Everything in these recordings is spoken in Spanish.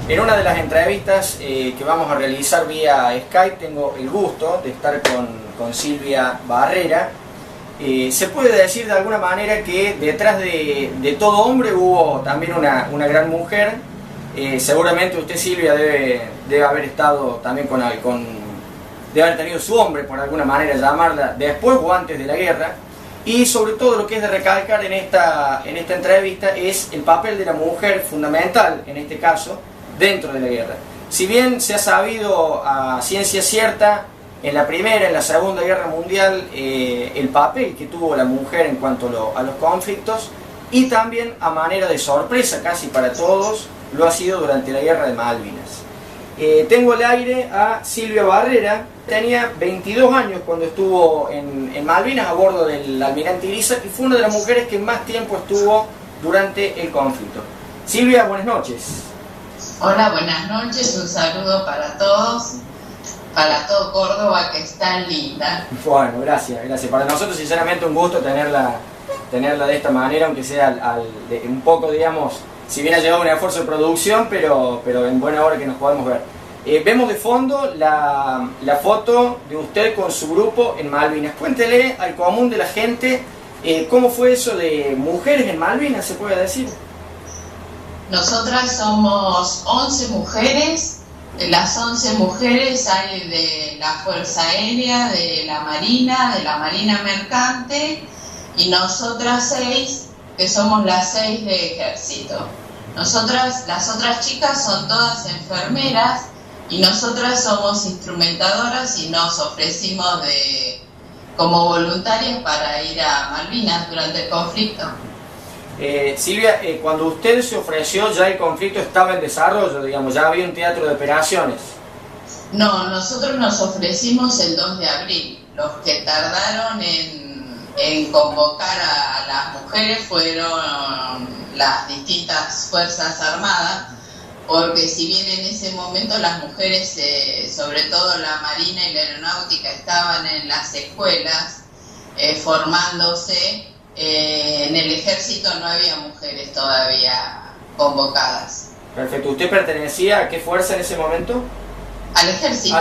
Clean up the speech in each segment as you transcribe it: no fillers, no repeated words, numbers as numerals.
En una de las entrevistas que vamos a realizar vía Skype tengo el gusto de estar con Silvia Barrera. Se puede decir de alguna manera que detrás de todo hombre hubo también una gran mujer. Seguramente usted, Silvia, debe haber estado también debe haber tenido su hombre, por alguna manera llamarla, después o antes de la guerra. Y sobre todo lo que es de recalcar en esta entrevista es el papel de la mujer fundamental, en este caso, dentro de la guerra. Si bien se ha sabido a ciencia cierta en la Primera, en la Segunda Guerra Mundial, el papel que tuvo la mujer en cuanto a los conflictos, y también a manera de sorpresa casi para todos, lo ha sido durante la Guerra de Malvinas. Tengo al aire a Silvia Barrera. Tenía 22 años cuando estuvo en Malvinas a bordo del almirante Irizar y fue una de las mujeres que más tiempo estuvo durante el conflicto. Silvia, buenas noches. Hola, buenas noches, un saludo para todos, para todo Córdoba, que es tan linda. Bueno, gracias. Para nosotros sinceramente un gusto tenerla de esta manera, aunque sea un poco, digamos, si bien ha llegado un esfuerzo de producción, pero en buena hora que nos podemos ver. Vemos de fondo la foto de usted con su grupo en Malvinas. Cuéntele al común de la gente cómo fue eso de mujeres en Malvinas, se puede decir. Nosotras somos 11 mujeres. De las 11 mujeres hay de la Fuerza Aérea, de la Marina Mercante, y nosotras 6, que somos las 6 de Ejército. Nosotras, las otras chicas son todas enfermeras, y nosotras somos instrumentadoras y nos ofrecimos como voluntarias para ir a Malvinas durante el conflicto. Silvia, cuando usted se ofreció, ya el conflicto estaba en desarrollo, digamos, ya había un teatro de operaciones. No, nosotros nos ofrecimos el 2 de abril. Los que tardaron en convocar a las mujeres fueron las distintas Fuerzas Armadas, porque si bien en ese momento las mujeres, sobre todo la Marina y la Aeronáutica, estaban en las escuelas formándose, en el Ejército no había mujeres todavía convocadas. Perfecto. ¿Usted pertenecía a qué fuerza en ese momento? Al Ejército.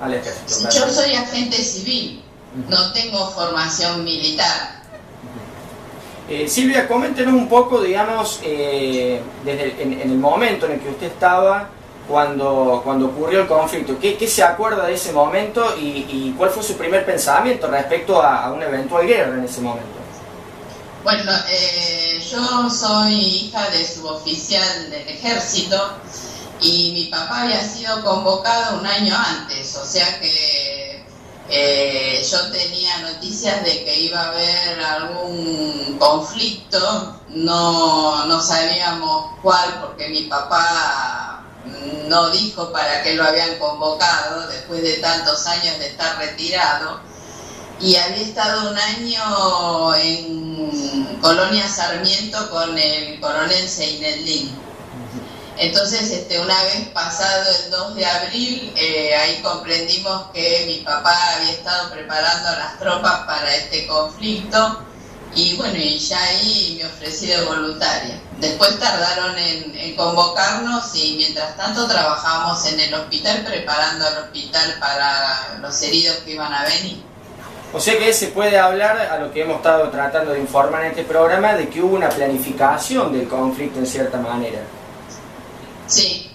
Al ejército. Yo soy agente civil, no tengo formación militar. Silvia, coméntenos un poco, digamos, en el momento en el que usted estaba cuando ocurrió el conflicto. ¿Qué se acuerda de ese momento y cuál fue su primer pensamiento respecto a una eventual guerra en ese momento? Bueno, yo soy hija de suboficial del Ejército y mi papá había sido convocado un año antes, o sea que yo tenía noticias de que iba a haber algún conflicto, no sabíamos cuál, porque mi papá no dijo para qué lo habían convocado después de tantos años de estar retirado, y había estado un año en Colonia Sarmiento con el coronel Seineldin. Entonces, una vez pasado el 2 de abril, ahí comprendimos que mi papá había estado preparando a las tropas para este conflicto, y bueno, y ya ahí me ofrecí de voluntaria. Después tardaron en convocarnos y mientras tanto trabajábamos en el hospital, preparando al hospital para los heridos que iban a venir. O sea que se puede hablar, a lo que hemos estado tratando de informar en este programa, de que hubo una planificación del conflicto en cierta manera. Sí.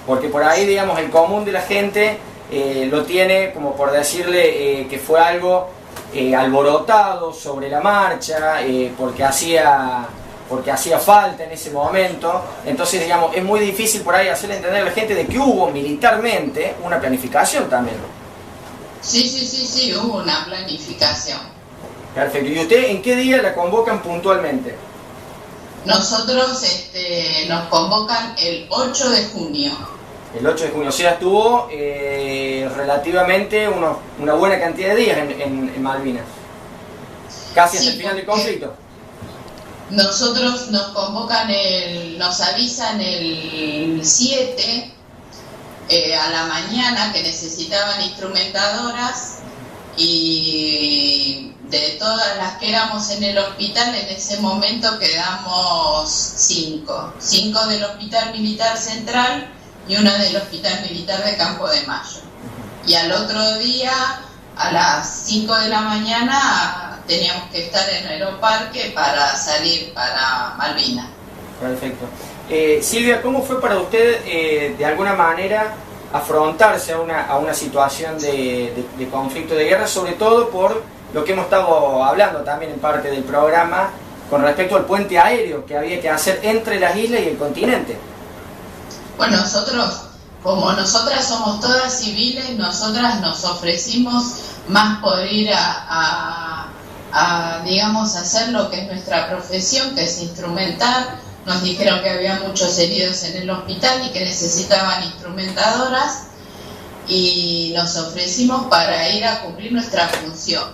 Porque por ahí, digamos, el común de la gente lo tiene como por decirle que fue algo alborotado sobre la marcha, porque hacía falta en ese momento. Entonces, digamos, es muy difícil por ahí hacerle entender a la gente de que hubo militarmente una planificación también. Sí, hubo una planificación. Perfecto. ¿Y usted en qué día la convocan puntualmente? Nosotros nos convocan el 8 de junio. El 8 de junio, o sea, estuvo relativamente una buena cantidad de días en Malvinas. Casi hasta el final del conflicto. Nosotros nos convocan, nos avisan el 7 a la mañana que necesitaban instrumentadoras, y de todas las que éramos en el hospital, en ese momento quedamos 5 del Hospital Militar Central y una del Hospital Militar de Campo de Mayo. Y al otro día, a las 5 de la mañana, teníamos que estar en Aeroparque para salir para Malvinas. Perfecto. Silvia, ¿cómo fue para usted de alguna manera afrontarse a una situación de conflicto, de guerra, sobre todo por lo que hemos estado hablando también en parte del programa con respecto al puente aéreo que había que hacer entre las islas y el continente? Bueno, como nosotras somos todas civiles, nosotras nos ofrecimos más por ir digamos, hacer lo que es nuestra profesión, que es instrumentar. Nos dijeron que había muchos heridos en el hospital y que necesitaban instrumentadoras, y nos ofrecimos para ir a cumplir nuestra función.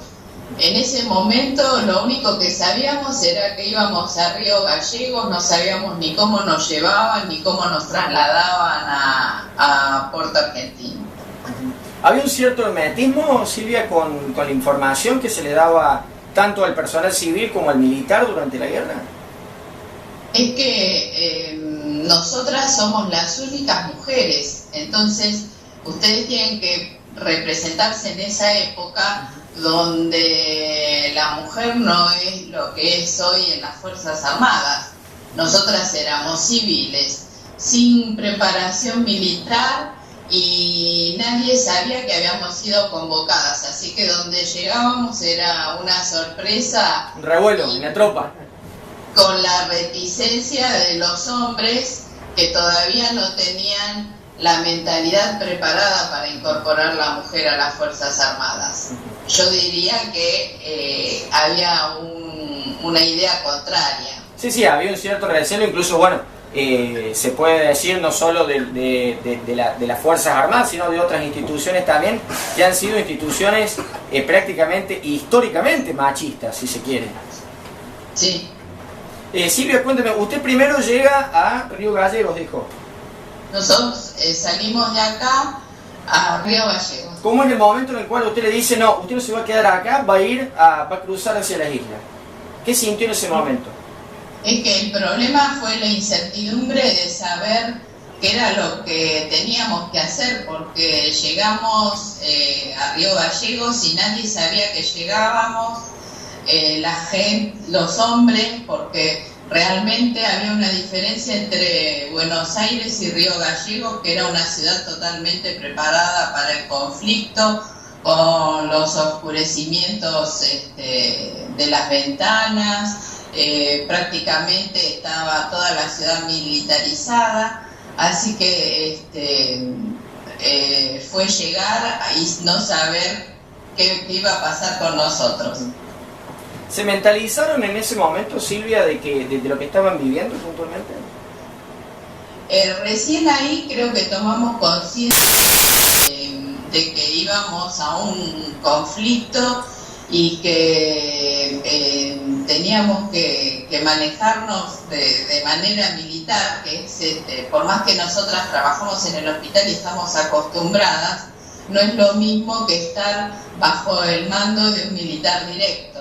En ese momento lo único que sabíamos era que íbamos a Río Gallegos, no sabíamos ni cómo nos llevaban ni cómo nos trasladaban a Puerto Argentino. ¿Había un cierto hermetismo, Silvia, con la información que se le daba tanto al personal civil como al militar durante la guerra? Es que nosotras somos las únicas mujeres, entonces ustedes tienen que representarse en esa época donde la mujer no es lo que es hoy en las Fuerzas Armadas. Nosotras éramos civiles, sin preparación militar, y nadie sabía que habíamos sido convocadas, así que donde llegábamos era una sorpresa. Un revuelo en la tropa. Con la reticencia de los hombres que todavía no tenían la mentalidad preparada para incorporar la mujer a las Fuerzas Armadas. Yo diría que había una idea contraria. Sí, había un cierto recelo, incluso, bueno, se puede decir no solo de las Fuerzas Armadas, sino de otras instituciones también, que han sido instituciones prácticamente, históricamente machistas, si se quiere. Sí. Silvia, cuénteme, usted primero llega a Río Gallegos, dijo. Nosotros salimos de acá a Río Gallegos. ¿Cómo es el momento en el cual usted le dice, no, usted no se va a quedar acá, va a cruzar hacia las islas? ¿Qué sintió en ese momento? Es que el problema fue la incertidumbre de saber qué era lo que teníamos que hacer, porque llegamos a Río Gallegos y nadie sabía que llegábamos. La gente, los hombres, porque realmente había una diferencia entre Buenos Aires y Río Gallegos, que era una ciudad totalmente preparada para el conflicto, con los oscurecimientos de las ventanas, prácticamente estaba toda la ciudad militarizada, así que fue llegar y no saber qué iba a pasar con nosotros. ¿Se mentalizaron en ese momento, Silvia, de lo que estaban viviendo puntualmente? Recién ahí creo que tomamos conciencia de que íbamos a un conflicto y que teníamos que manejarnos de manera militar, que es, por más que nosotras trabajamos en el hospital y estamos acostumbradas, no es lo mismo que estar bajo el mando de un militar directo.